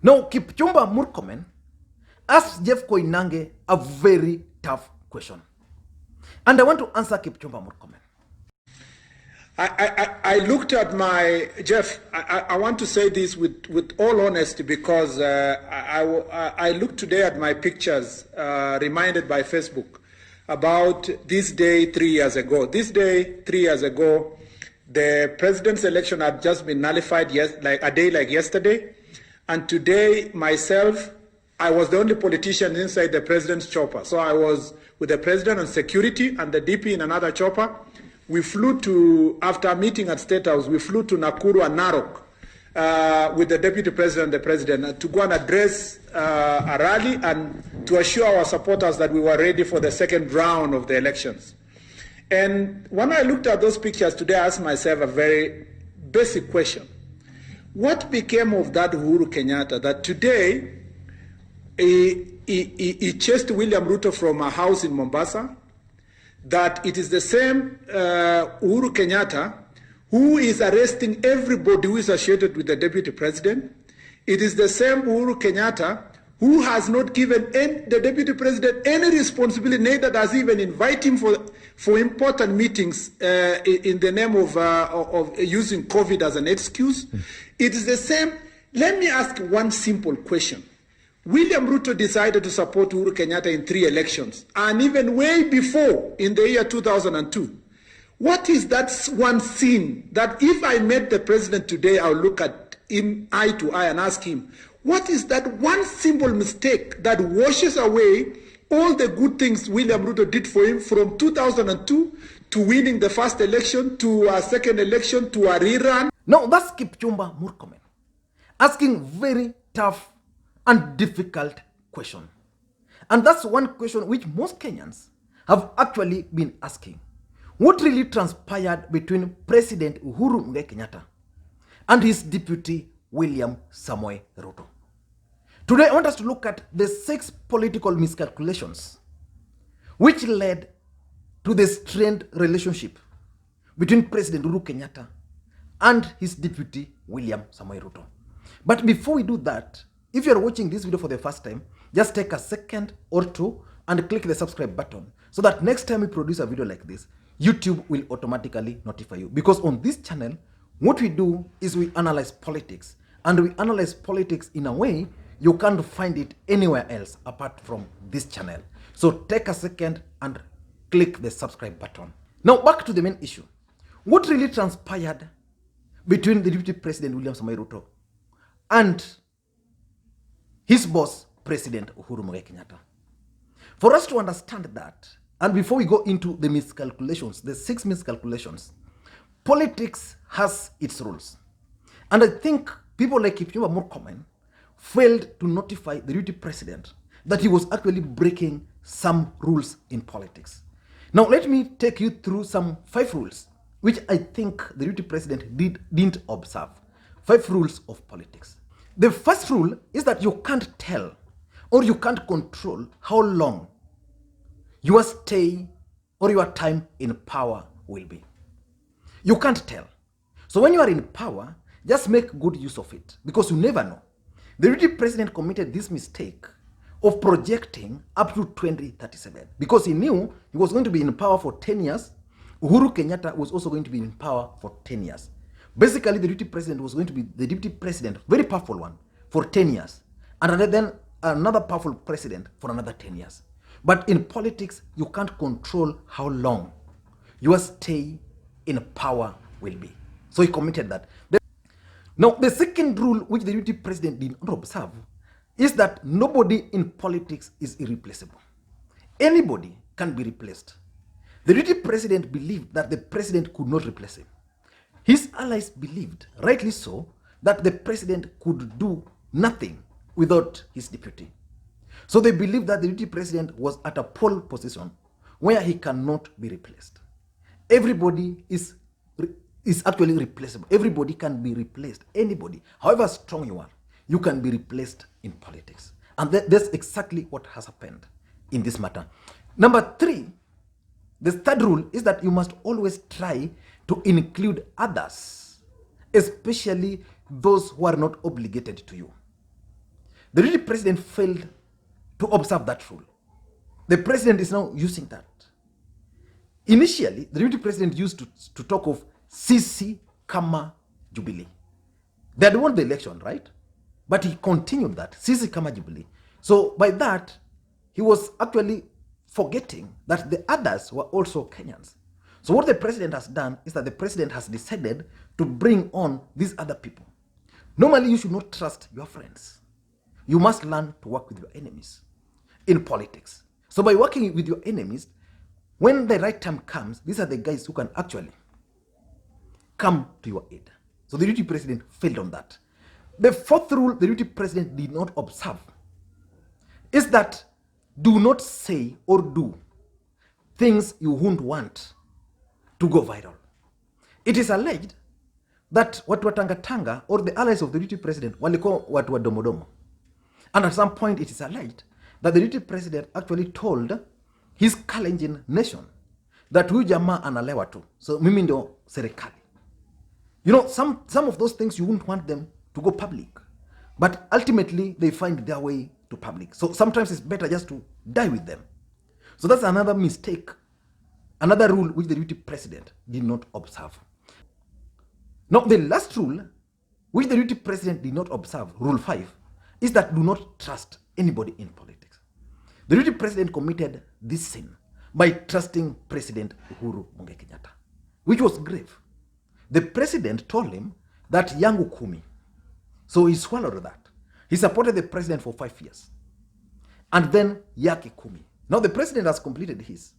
Now, Kipchumba Murkomen asked Jeff Koinange a very tough question. And I want to answer Kipchumba Murkomen. I looked at my, Jeff, I want to say this with all honesty, because I looked today at my pictures, reminded by Facebook, about this day 3 years ago. This day 3 years ago, the president's election had just been nullified like a day like yesterday. And today, myself, I was the only politician inside the president's chopper. So I was with the president on security and the DP in another chopper. We flew to, after a meeting at State House, we flew to Nakuru and Narok with the deputy president and the president to go and address a rally and to assure our supporters that we were ready for the second round of the elections. And when I looked at those pictures today, I asked myself a very basic question. What became of that Uhuru Kenyatta that today he chased William Ruto from a house in Mombasa? That it is the same Uhuru Kenyatta who is arresting everybody who is associated with the deputy president. It is the same Uhuru Kenyatta who has not given the deputy president any responsibility, neither does even invite him for important meetings in the name of using COVID as an excuse. It is the same. Let me ask one simple question. William Ruto decided to support Uhuru Kenyatta in 3 elections, and even way before, in the year 2002. What is that one scene that if I met the president today, I'll look at him eye to eye and ask him, what is that one simple mistake that washes away all the good things William Ruto did for him from 2002 to winning the first election, to a second election, to a rerun? Now, that's Kipchumba Murkomen asking very tough and difficult question. And that's one question which most Kenyans have actually been asking. What really transpired between President Uhuru Kenyatta and his deputy William Samoei Ruto? Today, I want us to look at the 6 political miscalculations which led to the strained relationship between President Uhuru Kenyatta and his deputy William Samoei Ruto. But before we do that, if you're watching this video for the first time, just take a second or two and click the subscribe button so that next time we produce a video like this, YouTube will automatically notify you. Because on this channel, what we do is we analyze politics, and we analyze politics in a way you can't find it anywhere else apart from this channel. So take a second and click the subscribe button. Now back to the main issue. What really transpired between the Deputy President William Samoei Ruto and his boss, President Uhuru Kenyatta? For us to understand that, and before we go into the miscalculations, the 6 miscalculations, politics has its rules. And I think people like Kipchumba Murkomen failed to notify the deputy president that he was actually breaking some rules in politics. Now, let me take you through some 5 rules which I think the deputy president didn't observe. 5 rules of politics. The first rule is that you can't tell or you can't control how long your stay or your time in power will be. You can't tell. So when you are in power, just make good use of it, because you never know. The deputy president committed this mistake of projecting up to 2037 because he knew he was going to be in power for 10 years. Uhuru Kenyatta was also going to be in power for 10 years. Basically, the deputy president was going to be the deputy president, very powerful one, for 10 years. And then another powerful president for another 10 years. But in politics, you can't control how long your stay in power will be. So he committed that. Now, the second rule which the deputy president did not observe is that nobody in politics is irreplaceable. Anybody can be replaced. The deputy president believed that the president could not replace him. His allies believed, rightly so, that the president could do nothing without his deputy. So they believed that the deputy president was at a pole position where he cannot be replaced. Everybody is actually replaceable. Everybody can be replaced. Anybody, however strong you are, you can be replaced in politics. And that's exactly what has happened in this matter. Number 3, the third rule is that you must always try to include others, especially those who are not obligated to you. The deputy president failed to observe that rule. The president is now using that. Initially, the deputy president used to talk of sisi kama Jubilee. They had won the election, right? But he continued that, sisi kama Jubilee. So by that, he was actually forgetting that the others were also Kenyans. So what the president has done is that the president has decided to bring on these other people. Normally, you should not trust your friends. You must learn to work with your enemies in politics. So by working with your enemies, when the right time comes, these are the guys who can actually come to your aid. So the deputy president failed on that. The fourth rule the deputy president did not observe is that do not say or do things you won't want to go viral. It is alleged that watu wa Tanga or the allies of the deputy president walikuwa watu wa domodomo. And at some point it is alleged that the deputy president actually told his Kalenjin nation that huyu jamaa analewa tu, so mimi ndio serikali. You know, some of those things you wouldn't want them to go public, but ultimately they find their way to public. So sometimes it's better just to die with them. So that's another mistake, another rule which the deputy president did not observe. Now, the last rule which the deputy president did not observe, rule 5, is that do not trust anybody in politics. The deputy president committed this sin by trusting President Uhuru Kenyatta, which was grave. The president told him that yangu kumi. So he swallowed that. He supported the president for 5 years. And then yaki kumi. Now the president has completed his.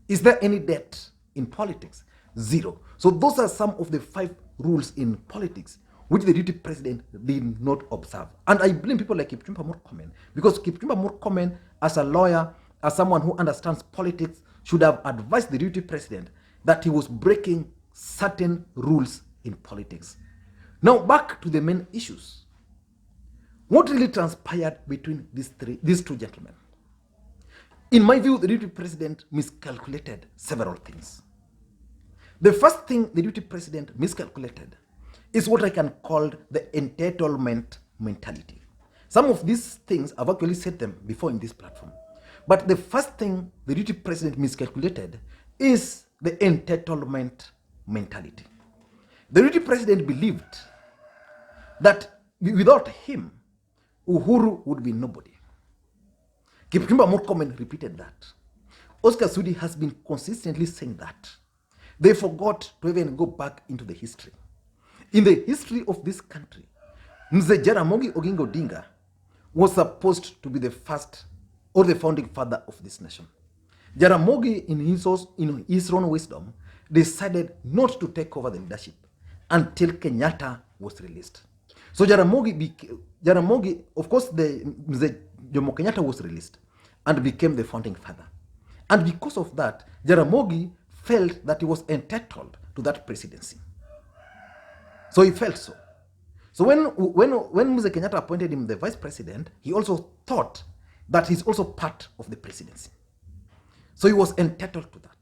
Is there any debt in politics? Zero. So those are some of the 5 rules in politics which the deputy president did not observe. And I blame people like Kipchumba Murkomen, because Kipchumba Murkomen, as a lawyer, as someone who understands politics, should have advised the deputy president that he was breaking certain rules in politics. Now back to the main issues. What really transpired between these two gentlemen? In my view, the deputy president miscalculated several things. The first thing the deputy president miscalculated is what I can call the entitlement mentality. Some of these things, I've actually said them before in this platform. But the first thing the deputy president miscalculated is the entitlement mentality. The deputy president believed that without him, Uhuru would be nobody. Kipchumba Murkomen repeated that. Oscar Sudi has been consistently saying that. They forgot to even go back into the history. In the history of this country, Mzee Jaramogi Oginga Odinga was supposed to be the first or the founding father of this nation. Jaramogi, in his own wisdom, decided not to take over the leadership until Kenyatta was released. So Jaramogi, of course, Mzee Jomo Kenyatta was released and became the founding father. And because of that, Jaramogi felt that he was entitled to that presidency. So he felt so. So when Mzee Kenyatta appointed him the vice president, he also thought that he's also part of the presidency. So he was entitled to that.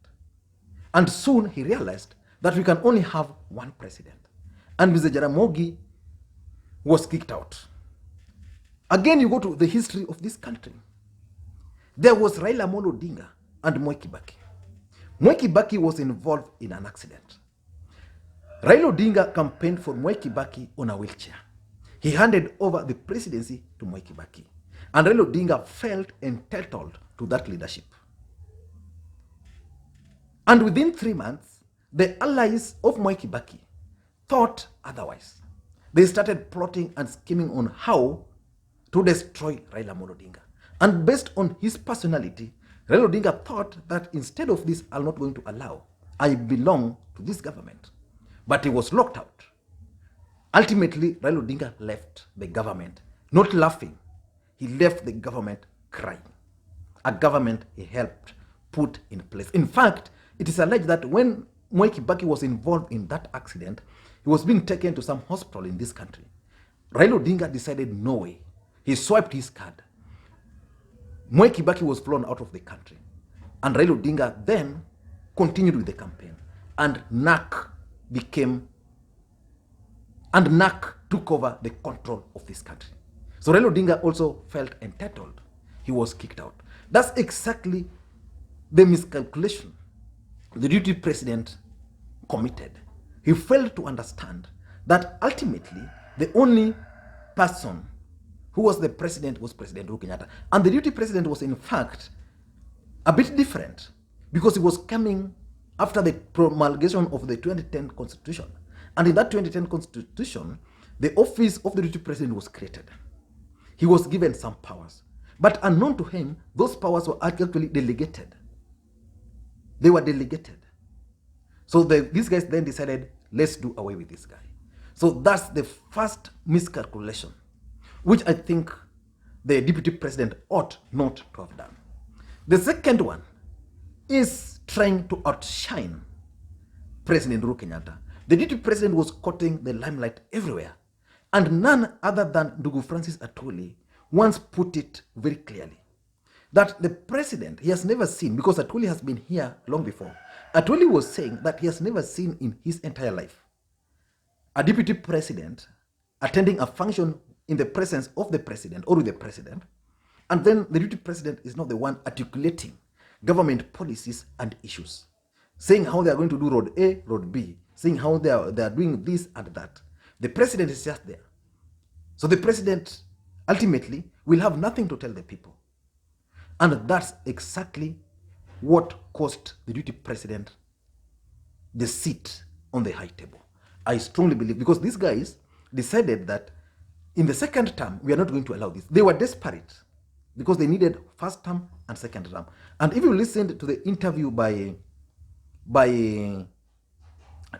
And soon he realized that we can only have one president. And Mzee Jaramogi was kicked out. Again, you go to the history of this country. There was Raila Amolo Odinga and Mwai Kibaki. Mwai Kibaki was involved in an accident. Raila Odinga campaigned for Mwai Kibaki on a wheelchair. He handed over the presidency to Mwai Kibaki. And Raila Odinga felt entitled to that leadership. And within 3 months, the allies of Mwai Kibaki thought otherwise. They started plotting and scheming on how to destroy Raila Amolo Odinga. And based on his personality, Raila Odinga thought that instead of this, I'm not going to allow. I belong to this government. But he was locked out. Ultimately, Raila Odinga left the government, not laughing. He left the government crying. A government he helped put in place. In fact, it is alleged that when Mwai Kibaki was involved in that accident, he was being taken to some hospital in this country. Raila Odinga decided no way. He swiped his card. Mwai Kibaki was flown out of the country. And Raila Odinga then continued with the campaign. And NAC took over the control of this country. So Raila Odinga also felt entitled. He was kicked out. That's exactly the miscalculation the deputy president committed. He failed to understand that ultimately the only person who was the president was President Uhuru Kenyatta. And the deputy president was in fact a bit different because he was coming after the promulgation of the 2010 constitution. And in that 2010 constitution, the office of the deputy president was created. He was given some powers. But unknown to him, those powers were actually delegated. They were delegated. So these guys then decided, let's do away with this guy. So that's the first miscalculation, which I think the deputy president ought not to have done. The second one is trying to outshine President Uhuru Kenyatta. The deputy president was courting the limelight everywhere. And none other than Ndugu Francis Atwoli once put it very clearly that the president, he has never seen, because Atwoli has been here long before, Atwoli was saying that he has never seen in his entire life a deputy president attending a function in the presence of the president or with the president, and then the deputy president is not the one articulating government policies and issues, saying how they are going to do road A, road B, saying how they are doing this and that. The president is just there. So the president ultimately will have nothing to tell the people. And that's exactly what cost the deputy president the seat on the high table. I strongly believe, because these guys decided that in the second term, we are not going to allow this. They were desperate because they needed first term and second term. And if you listened to the interview by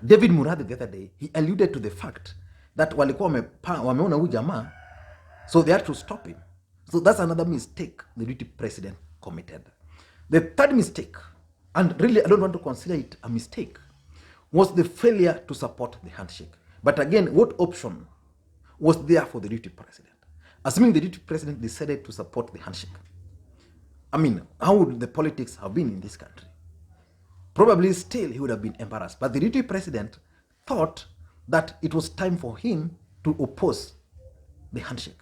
David Muradhi the other day, he alluded to the fact that walikuwa wameona huyu jamaa, so they had to stop him. So that's another mistake the deputy president committed. The third mistake, and really I don't want to consider it a mistake, was the failure to support the handshake. But again, what option was there for the deputy president? Assuming the deputy president decided to support the handshake, I mean, how would the politics have been in this country? Probably still he would have been embarrassed. But the deputy president thought that it was time for him to oppose the handshake.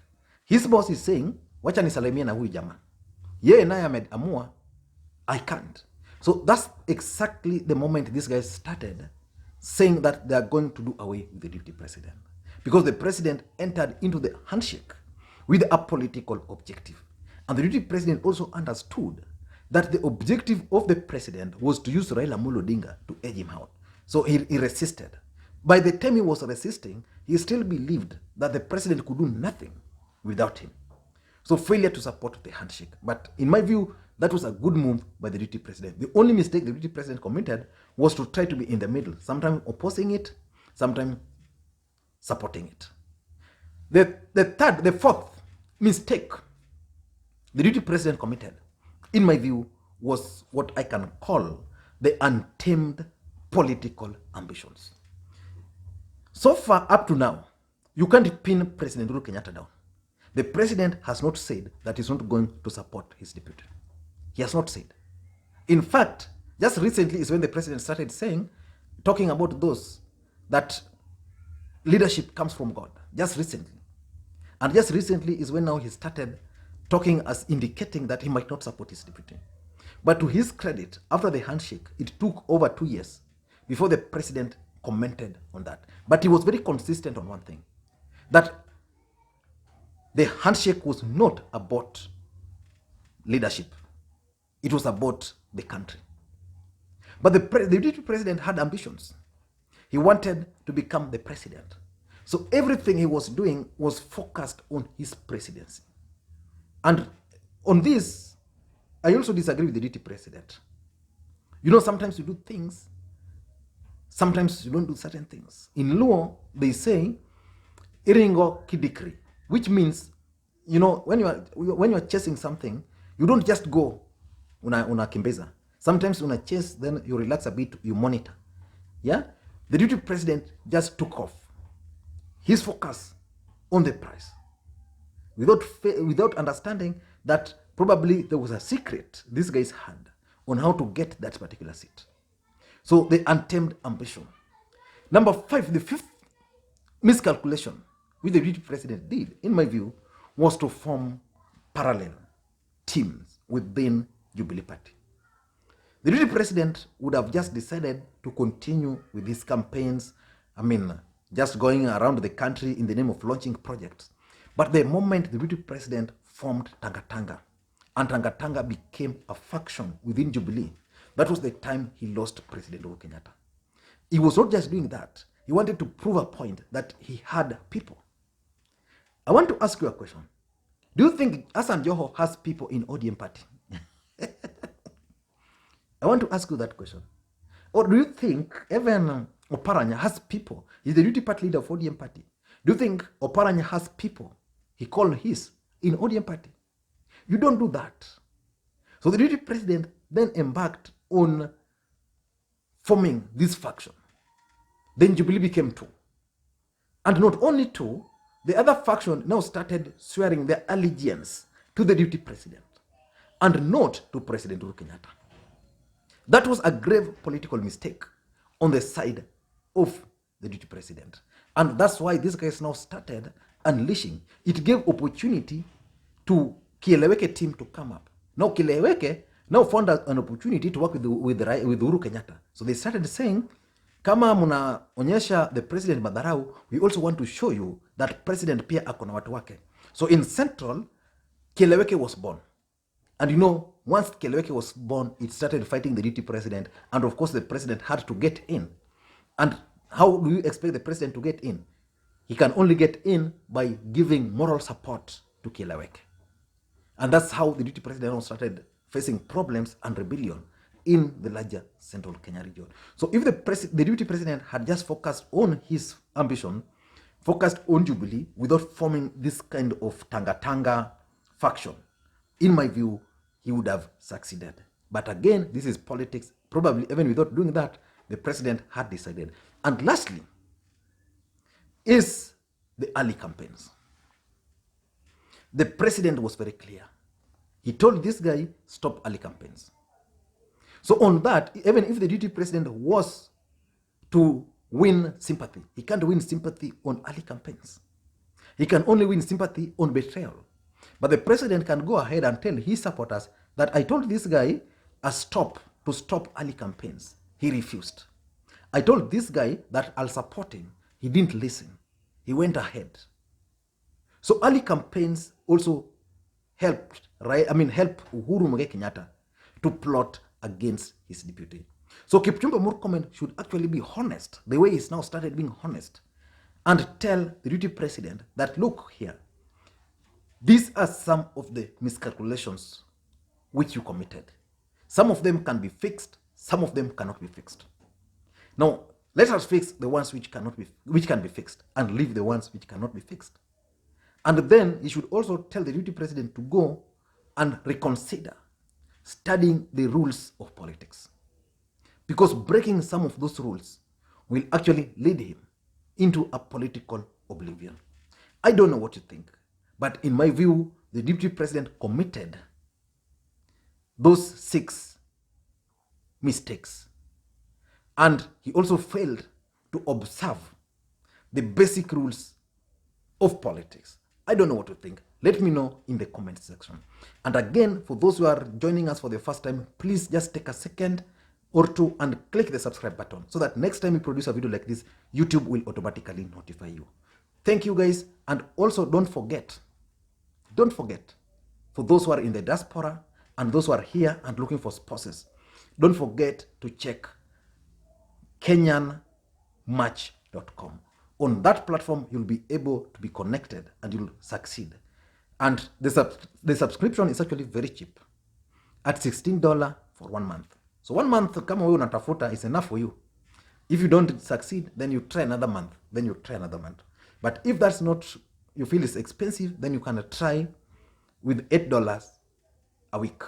His boss is saying, wacha nisalimie na huyu jamaa. Yeye naye ameamua, I can't. So that's exactly the moment these guys started saying that they are going to do away with the deputy president. Because the president entered into the handshake with a political objective. And the deputy president also understood that the objective of the president was to use Raila Odinga to edge him out. So he resisted. By the time he was resisting, he still believed that the president could do nothing without him. So failure to support the handshake. But in my view, that was a good move by the deputy president. The only mistake the deputy president committed was to try to be in the middle, sometimes opposing it, sometimes supporting it. The fourth mistake the deputy president committed, in my view, was what I can call the untamed political ambitions. So far up to now, you can't pin President Uhuru Kenyatta down. The president has not said that he's not going to support his deputy. He has not said. In fact, just recently is when the president started talking about those that leadership comes from God. Just recently. And just recently is when now he started talking as indicating that he might not support his deputy. But to his credit, after the handshake, it took over 2 years before the president commented on that. But he was very consistent on one thing, that the handshake was not about leadership. It was about the country. But the deputy president had ambitions. He wanted to become the president. So everything he was doing was focused on his presidency. And on this, I also disagree with the deputy president. You know, sometimes you do things, sometimes you don't do certain things. In Luo, they say, iringo kidikri, which means, you know, when you are chasing something, you don't just go unakimbeza. Sometimes una chase, then you relax a bit, you monitor. Yeah? The deputy president just took off his focus on the prize without understanding that probably there was a secret these guys had on how to get that particular seat. So the untamed ambition. Number 5, the fifth miscalculation which the deputy president did, in my view, was to form parallel teams within Jubilee Party. The deputy president would have just decided to continue with his campaigns, just going around the country in the name of launching projects. But the moment the deputy president formed Tanga Tanga, and Tanga Tanga became a faction within Jubilee, that was the time he lost President Uhuru Kenyatta. He was not just doing that. He wanted to prove a point that he had people. I want to ask you a question. Do you think Hassan Joho has people in ODM party? I want to ask you that question. Or do you think even Oparanya has people? He's the deputy party leader of ODM party. Do you think Oparanya has people he called his in ODM party? You don't do that. So the deputy president then embarked on forming this faction. Then Jubilee became two. And not only two, the other faction now started swearing their allegiance to the deputy president and not to President Uhuru Kenyatta. That was a grave political mistake on the side of the deputy president. And that's why these guys now started unleashing. It gave opportunity to Kieleweke team to come up. Now Kieleweke now found an opportunity to work with Uhuru Kenyatta. So they started saying, kama munaonyesha the president madharau, we also want to show you that president pia ako na watu wake. So in Central, Kieleweke was born. And you know, once Kieleweke was born, it started fighting the deputy president. And of course, the president had to get in. And how do you expect the president to get in? He can only get in by giving moral support to Kieleweke. And that's how the deputy president started facing problems and rebellion in the larger Central Kenya region. So if the deputy president had just focused on his ambition, focused on Jubilee without forming this kind of Tanga faction, in my view, he would have succeeded. But again, this is politics. Probably even without doing that, the president had decided. And lastly, is the early campaigns. The president was very clear. He told this guy, stop early campaigns. So on that, even if the deputy president was to win sympathy, he can't win sympathy on early campaigns. He can only win sympathy on betrayal. But the president can go ahead and tell his supporters that I told this guy to stop early campaigns. He refused. I told this guy that I'll support him. He didn't listen. He went ahead. So early campaigns also helped Uhuru Kenyatta to plot against his deputy. So Kipchumba Murkomen should actually be honest, the way he's now started being honest, and tell the deputy president that, look here, these are some of the miscalculations which you committed. Some of them can be fixed, some of them cannot be fixed. Now, let us fix the ones which can be fixed and leave the ones which cannot be fixed. And then he should also tell the deputy president to go and reconsider studying the rules of politics. Because breaking some of those rules will actually lead him into a political oblivion. I don't know what you think, but in my view, the deputy president committed those 6 mistakes. And he also failed to observe the basic rules of politics. I don't know what to think. Let me know in the comment section. And again, for those who are joining us for the first time, please just take a second or two and click the subscribe button so that next time we produce a video like this, YouTube will automatically notify you. Thank you guys. And also don't forget, for those who are in the diaspora and those who are here and looking for spouses, don't forget to check kenyanmatch.com. On that platform, you'll be able to be connected and you'll succeed. And the subscription is actually very cheap at $16 for 1 month. So 1 month, kama wewe unatafuta, is enough for you. If you don't succeed, then you try another month. Then you try another month. But if that's not, you feel it's expensive, then you can try with $8 a week.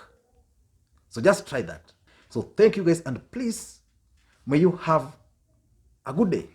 So just try that. So thank you guys, and please, may you have a good day.